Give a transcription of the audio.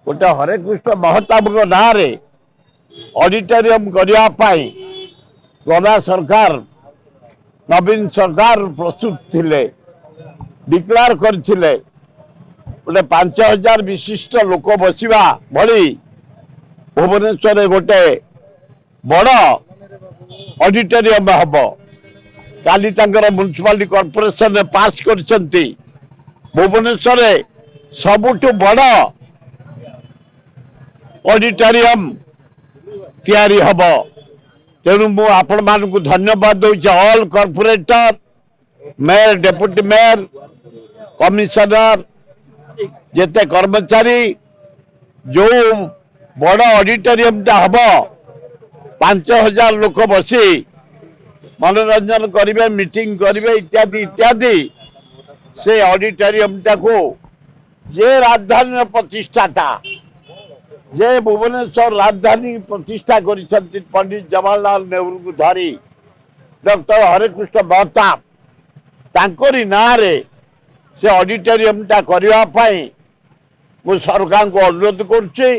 गोटे हरेकृष्ण महताब ना ऑडिटोरियम करने गदा सरकार नवीन सरकार प्रस्तुत थिले डिक्लेयर करथिले गोटे 5000 विशिष्ट लोक बसिबा भली भुवनेश्वर गोटे बड़ ऑडिटोरियम हम काली म्युनिसिपालिटी कॉर्पोरेशन ने पास करछंती भुवनेश्वर सबुठु बड़ ऑडिटोरियम तैयारी हब तेणु मु आपण मानकु धन्यवाद दूचे all corporator mayor deputy mayor commissioner जेते कर्मचारी जो बड़ ऑडिटोरियम टा हम 5000 लोक बसी मनोरंजन करेंगे मीटिंग करेंगे इत्यादि इत्यादि से ऑडिटोरियम टाको जे राजधानी प्रतिष्ठाता जे भुवनेश्वर राजधानी प्रतिष्ठा कर पंडित जवाहरलाल नेहरू को धरी डॉक्टर हरेकृष्ण महताब तांकोरी नारे से ऑडिटोरियम टा करने मु सरकार को अनुरोध करुच्ची।